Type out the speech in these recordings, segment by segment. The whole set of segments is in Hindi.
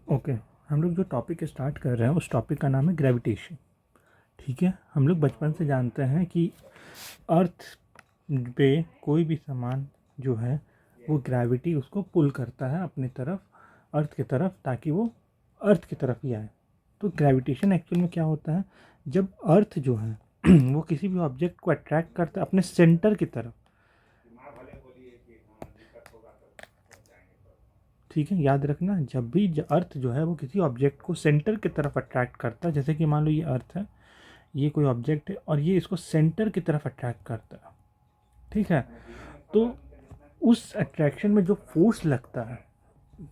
ओके, हम लोग जो टॉपिक स्टार्ट कर रहे हैं उस टॉपिक का नाम है ग्रेविटेशन। ठीक है, हम लोग बचपन से जानते हैं कि अर्थ पे कोई भी सामान जो है वो ग्रेविटी उसको पुल करता है अपनी तरफ, अर्थ की तरफ, ताकि वो अर्थ की तरफ ही आए। तो ग्रेविटेशन एक्चुअल में क्या होता है, जब अर्थ जो है वो किसी भी ऑब्जेक्ट को अट्रैक्ट करता है अपने सेंटर की तरफ। ठीक है, याद रखना, जब भी अर्थ जो है वो किसी ऑब्जेक्ट को सेंटर की तरफ अट्रैक्ट करता है, जैसे कि मान लो ये अर्थ है, ये कोई ऑब्जेक्ट है और ये इसको सेंटर की तरफ अट्रैक्ट करता है। ठीक है, तो उस अट्रैक्शन में जो फोर्स लगता है,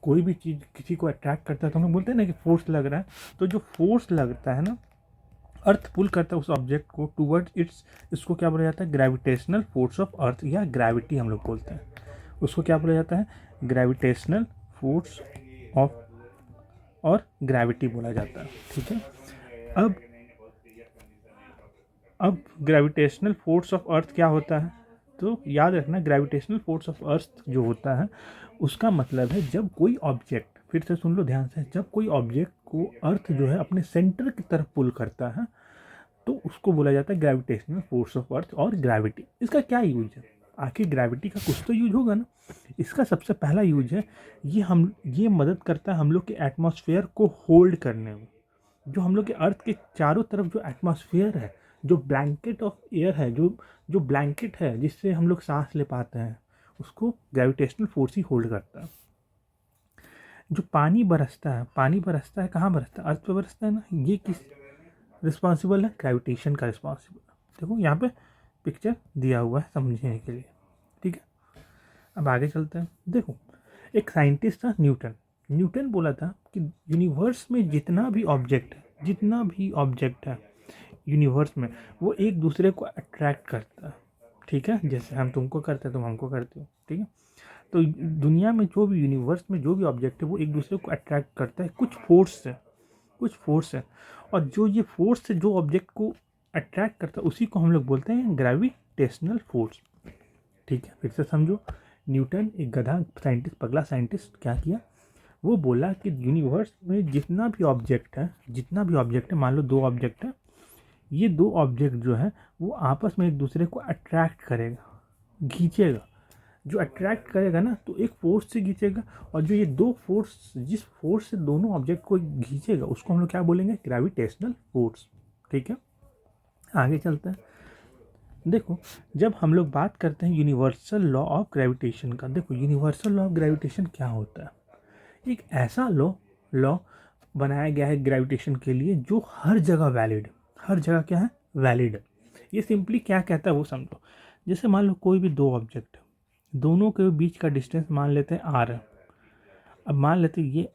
कोई भी चीज़ किसी को अट्रैक्ट करता है तो हम लोग बोलते हैं ना कि फोर्स लग रहा है। तो जो फोर्स लगता है ना, अर्थ पुल करता है उस ऑब्जेक्ट को टूवर्ड्स इट्स, इसको क्या बोला जाता है, ग्रेविटेशनल फोर्स ऑफ अर्थ, या ग्रेविटी हम लोग बोलते हैं। उसको क्या बोला जाता है, ग्रेविटेशनल फोर्स ऑफ, और ग्रेविटी बोला जाता है। ठीक है, अब अब ग्रेविटेशनल फोर्स ऑफ अर्थ क्या होता है, तो याद रखना, ग्रेविटेशनल फोर्स ऑफ अर्थ जो होता है उसका मतलब है जब कोई ऑब्जेक्ट, फिर से सुन लो ध्यान से, जब कोई ऑब्जेक्ट को अर्थ जो है अपने सेंटर की तरफ पुल करता है तो उसको बोला जाता है ग्रेविटेशनल फोर्स ऑफ अर्थ और ग्रेविटी। इसका क्या यूज है, आखिर ग्रेविटी का कुछ तो यूज होगा ना। इसका सबसे पहला यूज है, ये मदद करता है हम लोग के एटमॉस्फेयर को होल्ड करने में। जो हम लोग के अर्थ के चारों तरफ जो एटमॉस्फेयर है, जो ब्लैंकेट ऑफ एयर है, जो जो ब्लैंकेट है जिससे हम लोग सांस ले पाते हैं, उसको ग्रेविटेशनल फोर्स ही होल्ड करता है। जो पानी बरसता है कहाँ बरसता है, अर्थ पे बरसता है ना। ये किस रिस्पॉन्सिबल है, ग्रेविटेशन का रिस्पॉन्सिबल है। देखो यहाँ पे पिक्चर दिया हुआ है समझने के लिए। ठीक है, अब आगे चलते हैं। देखो, एक साइंटिस्ट था न्यूटन। न्यूटन बोला था कि यूनिवर्स में जितना भी ऑब्जेक्ट है यूनिवर्स में, वो एक दूसरे को अट्रैक्ट करता है। ठीक है, जैसे हम तुमको करते हैं, तुम हमको करते हो। ठीक है, तो दुनिया में जो भी, यूनिवर्स में जो भी ऑब्जेक्ट है वो एक दूसरे को अट्रैक्ट करता है कुछ फोर्स से। और जो ये फोर्स से जो ऑब्जेक्ट को अट्रैक्ट करता है उसी को हम लोग बोलते हैं ग्रेविटेशनल फोर्स। ठीक है, फिर से समझो। न्यूटन एक गधा साइंटिस्ट, पगला साइंटिस्ट, क्या किया, वो बोला कि यूनिवर्स में जितना भी ऑब्जेक्ट है, मान लो दो ऑब्जेक्ट है, ये दो ऑब्जेक्ट जो है वो आपस में एक दूसरे को अट्रैक्ट करेगा, खींचेगा। जो अट्रैक्ट करेगा ना तो एक फोर्स से खींचेगा, और जो ये दो फोर्स, जिस फोर्स से दोनों ऑब्जेक्ट को खींचेगा उसको हम लोग क्या बोलेंगे, ग्रेविटेशनल फोर्स। ठीक है, आगे चलते हैं। देखो, जब हम लोग बात करते हैं यूनिवर्सल लॉ ऑफ ग्रेविटेशन का, देखो यूनिवर्सल लॉ ऑफ ग्रेविटेशन क्या होता है। एक ऐसा लॉ बनाया गया है ग्रेविटेशन के लिए जो हर जगह वैलिड, हर जगह क्या है, वैलिड है। ये सिंपली क्या कहता है वो समझो। जैसे मान लो कोई भी दो ऑब्जेक्ट है, दोनों के बीच का डिस्टेंस मान लेते हैं आर है। अब मान लेते हैं ये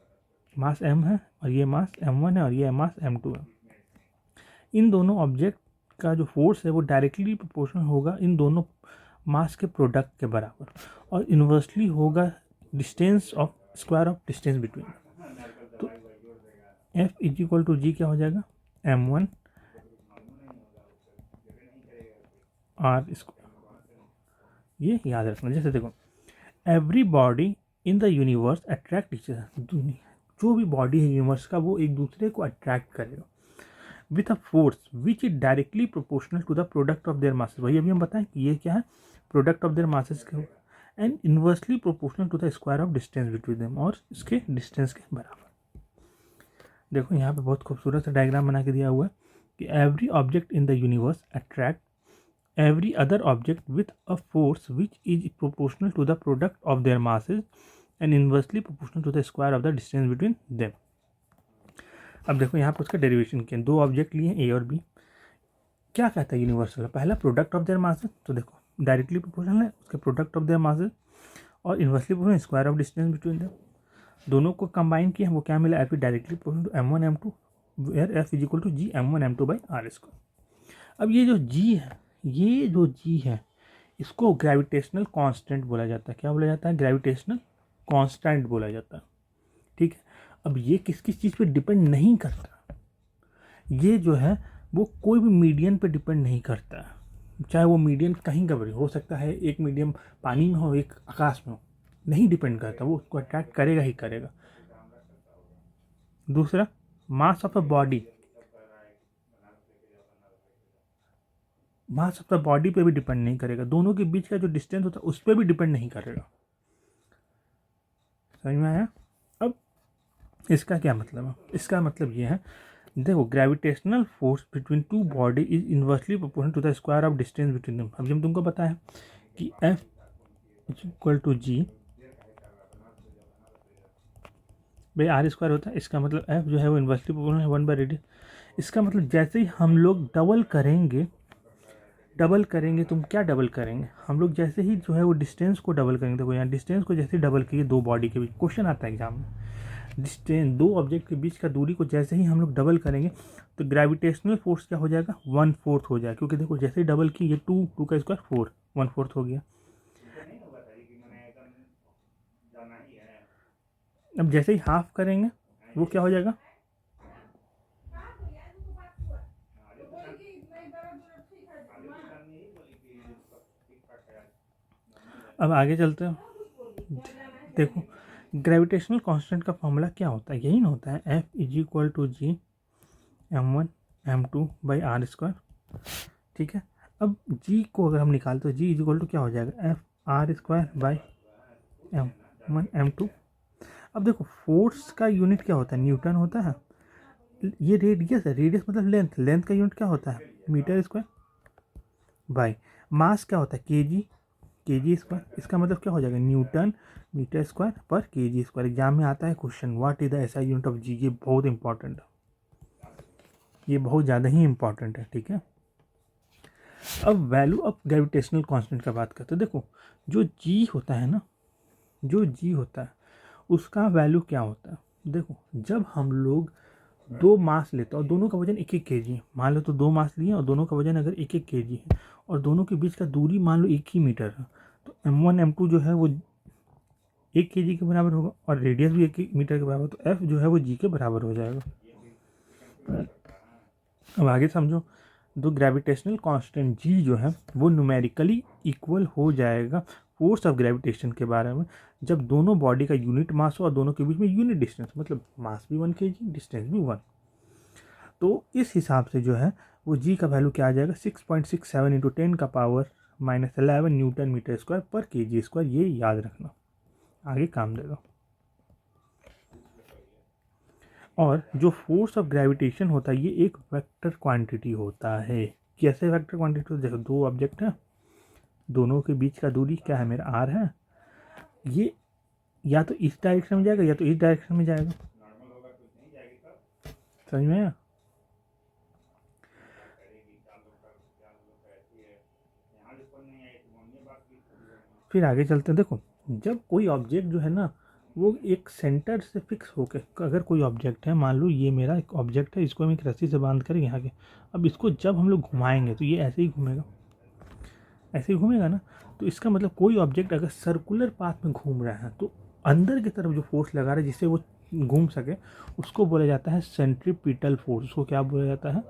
मास एम है और ये मास m1 है और ये मास m2 है। इन दोनों ऑब्जेक्ट का जो फोर्स है वो डायरेक्टली प्रोपोर्शनल होगा इन दोनों मास के प्रोडक्ट के बराबर, और इन्वर्सली होगा distance of, square of distance between. तो F इज इक्वल टू जी क्या हो जाएगा, m1 r स्क्वायर। ये याद रखना। जैसे देखो, every body in the universe attract each other, जो भी बॉडी है यूनिवर्स का वो एक दूसरे को अट्रैक्ट करेगा with a force which is directly proportional to the product of their masses. वही अभी हम बताएं कि ये क्या है, प्रोडक्ट ऑफ देयर मासेस के होगा, and inversely proportional to the square of distance between them, और इसके डिस्टेंस के बराबर। देखो यहाँ पे बहुत खूबसूरत सा डायग्राम बना के दिया हुआ है कि every object in the universe attract every other object with a force which is proportional to the product of their masses and inversely proportional to the square of the distance between them। अब देखो यहाँ पर उसका डेरिवेशन किया, दो ऑब्जेक्ट लिए ए और बी। क्या कहता है यूनिवर्सल, पहला प्रोडक्ट ऑफ देयर मासेस, तो देखो डायरेक्टली प्रोपोर्शनल है उसके प्रोडक्ट ऑफ देयर मासेस, और inversely proportional square of distance between them. दोनों को कंबाइन किया वो क्या मिला, F directly proportional to m1 m2, where F is equal to G m1 m2 by r square. अब ये जो जी है इसको ग्रेविटेशनल कांस्टेंट बोला जाता है। क्या बोला जाता है, ग्रेविटेशनल कांस्टेंट बोला जाता है। ठीक है, अब ये किस किस चीज़ पे डिपेंड नहीं करता, ये जो है वो कोई भी मीडियम पे डिपेंड नहीं करता है। चाहे वो मीडियम कहीं का भी हो सकता है, एक मीडियम पानी में हो, एक आकाश में हो, नहीं डिपेंड करता, वो उसको अट्रैक्ट करेगा ही करेगा। दूसरा mass of a body, mass of the body पे भी डिपेंड नहीं करेगा, दोनों के बीच का जो डिस्टेंस होता है उस पर भी डिपेंड नहीं करेगा। समझ में आया? अब इसका क्या मतलब है? इसका मतलब ये है, देखो gravitational force between two body is inversely proportional to the square of distance between them. अब जब तुमको पता है कि F is equal to G by r square होता है, इसका मतलब F जो है वो इनवर्सली प्रोपोर्शनल है 1/रेडियस। इसका मतलब जैसे ही हम लोग डबल करेंगे, तुम क्या डबल करेंगे, हम लोग जैसे ही जो है वो डिस्टेंस को डबल करेंगे, देखो यहाँ डिस्टेंस को जैसे ही डबल किए दो बॉडी के बीच, क्वेश्चन आता है एग्जाम में, डिस्टेंस दो ऑब्जेक्ट के बीच का दूरी को जैसे ही हम लोग डबल करेंगे तो ग्रेविटेशनल फोर्स क्या हो जाएगा, 1/4 हो जाएगा, क्योंकि देखो जैसे ही डबल की ये 2 का स्क्वायर 4, 1/4 हो गया। अब जैसे ही हाफ करेंगे वो क्या हो जाएगा, अब आगे चलते हैं। देखो ग्रेविटेशनल कांस्टेंट का फॉर्मूला क्या होता है, यही ना होता है F is equal to G m1m2/r²। ठीक है, अब g को अगर हम निकालते तो g इज इक्वल टू क्या हो जाएगा, F r²/m1m2। अब देखो फोर्स का यूनिट क्या होता है, न्यूटन होता है। ये रेडियस है, रेडियस मतलब लेंथ, लेंथ का यूनिट क्या होता है, मीटर स्क्वायर बाय मास क्या होता है, केजी स्क्वायर। इसका मतलब क्या हो जाएगा, न्यूटन मीटर स्क्वायर पर केजी स्क्वायर। एग्जाम में आता है question, what is the SI unit of G. ये बहुत इंपॉर्टेंट है, ये बहुत ज़्यादा ही इंपॉर्टेंट है। ठीक है, अब वैल्यू ऑफ ग्रेविटेशनल कांस्टेंट का बात करते हैं। देखो जो जी होता है ना, जो जी होता है उसका वैल्यू क्या होता है, देखो जब हम लोग दो मास लेते हैं और दोनों का वजन 1-1 kg है, मान लो तो दो मास लिए और दोनों का वजन अगर 1-1 kg है और दोनों के बीच का दूरी मान लो 1 ही मीटर है, तो m1 m2 जो है वो 1 kg के बराबर होगा और रेडियस भी 1 मीटर के बराबर, तो F जो है वो जी के बराबर हो जाएगा। अब आगे समझो, दो ग्रेविटेशनल कांस्टेंट जी जो है वो न्यूमेरिकली इक्वल हो जाएगा फोर्स ऑफ ग्रेविटेशन के बारे में, जब दोनों बॉडी का यूनिट मास हो और दोनों के बीच में यूनिट डिस्टेंस, मतलब मास भी 1 kg, डिस्टेंस भी 1। तो इस हिसाब से जो है वो जी का वैल्यू क्या आ जाएगा, 6.67 इंटू 10⁻⁻11 न्यूटन मीटर स्क्वायर पर केजी स्क्वायर। ये याद रखना, आगे काम देगा। और जो फोर्स ऑफ ग्रेविटेशन होता है ये एक वेक्टर क्वांटिटी होता है। कैसे वेक्टर क्वांटिटी, देखो दो ऑब्जेक्ट हैं, दोनों के बीच का दूरी क्या है, मेरा आर है, ये या तो इस डायरेक्शन में जाएगा या तो इस डायरेक्शन में जाएगा। समझ में आया? फिर आगे चलते हैं। देखो जब कोई ऑब्जेक्ट जो है ना वो एक सेंटर से फिक्स होकर, अगर कोई ऑब्जेक्ट है, मान लो ये मेरा एक ऑब्जेक्ट है, इसको हम एक रस्सी से बांध कर यहाँ के, अब इसको जब हम लोग घुमाएंगे तो ये ऐसे ही घूमेगा, ऐसे ही घूमेगा ना। तो इसका मतलब कोई ऑब्जेक्ट अगर सर्कुलर पाथ में घूम रहा है तो अंदर की तरफ जो फोर्स लगा रहा है जिससे वो घूम सके उसको बोला जाता है सेंट्रीपिटल फोर्स। उसको क्या बोला जाता है,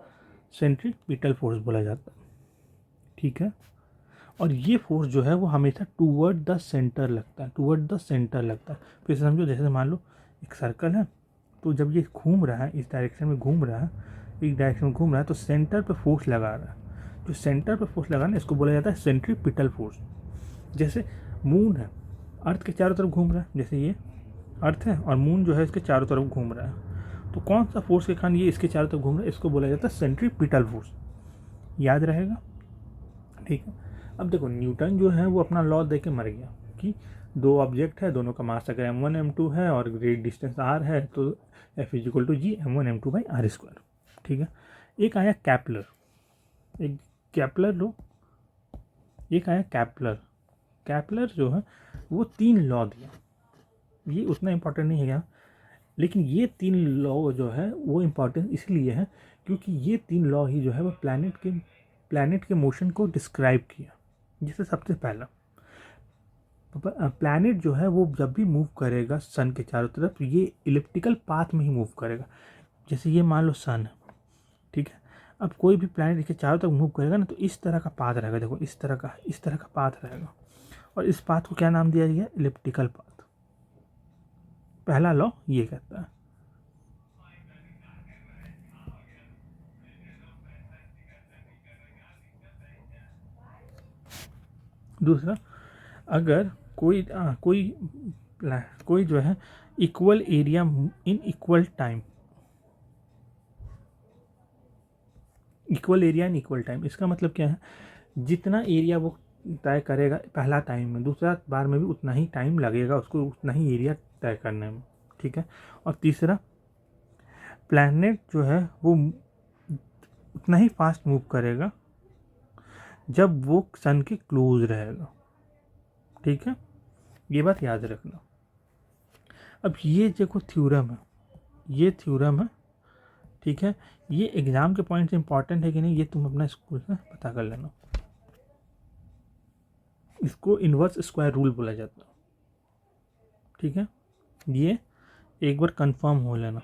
सेंट्रीपिटल फोर्स बोला जाता है। ठीक है, और ये फोर्स जो है वो हमेशा टूवर्ड द सेंटर लगता है, टूवर्ड द सेंटर लगता है। फिर समझो जैसे मान लो एक सर्कल है, तो जब ये घूम रहा है, इस डायरेक्शन में घूम रहा है, एक डायरेक्शन में घूम रहा है, तो सेंटर पे फोर्स लगा रहा है। जो सेंटर पे फोर्स लगा ना इसको बोला जाता है सेंट्रीपिटल फोर्स। जैसे मून है, अर्थ के चारों तरफ घूम रहा है, जैसे ये अर्थ है और मून जो है इसके चारों तरफ घूम रहा है, तो कौन सा फोर्स के कारण ये इसके चारों तरफ घूम रहा है, इसको बोला जाता है सेंट्रीपिटल फोर्स। याद रहेगा? ठीक है, अब देखो न्यूटन जो है वो अपना लॉ दे के मर गया कि दो ऑब्जेक्ट है, दोनों का मास अगर m1 m2 है और ग्रेड डिस्टेंस r है तो F is equal to G m1 m2/r²। ठीक है, एक आया कैपलर, एक कैपलर लो, एक आया कैपलर। कैपलर जो है वो 3 लॉ दिया, ये उतना इम्पोर्टेंट नहीं है यहाँ, लेकिन ये 3 लॉ जो है वो इम्पोर्टेंट इसलिए है क्योंकि ये 3 लॉ ही जो है वो प्लैनेट के मोशन को डिस्क्राइब किया। जैसे सबसे पहला, प्लैनेट जो है वो जब भी मूव करेगा सन के चारों तरफ ये इलिप्टिकल पाथ में ही मूव करेगा। जैसे ये मान लो सन है, ठीक है, अब कोई भी प्लैनेट इसके चारों तरफ मूव करेगा ना तो इस तरह का पाथ रहेगा, देखो इस तरह का पाथ रहेगा, और इस पाथ को क्या नाम दिया गया, इलिप्टिकल पाथ। पहला लॉ ये कहता है। दूसरा, अगर कोई जो है equal area in equal time, इसका मतलब क्या है, जितना एरिया वो तय करेगा पहला टाइम में, दूसरा बार में भी उतना ही टाइम लगेगा उसको, उतना ही एरिया तय करने में, ठीक है। और तीसरा, प्लैनेट जो है वो उतना ही फास्ट मूव करेगा जब वो सन के क्लोज रहेगा, ठीक है, ये बात याद रखना। अब ये देखो थ्योरम है, ये थ्योरम है, ठीक है। ये एग्जाम के पॉइंट से इंपॉर्टेंट है कि नहीं, ये तुम अपना स्कूल में पता कर लेना। इसको इन्वर्स स्क्वायर रूल बोला जाता है, ठीक है। ये एक बार कंफर्म हो लेना।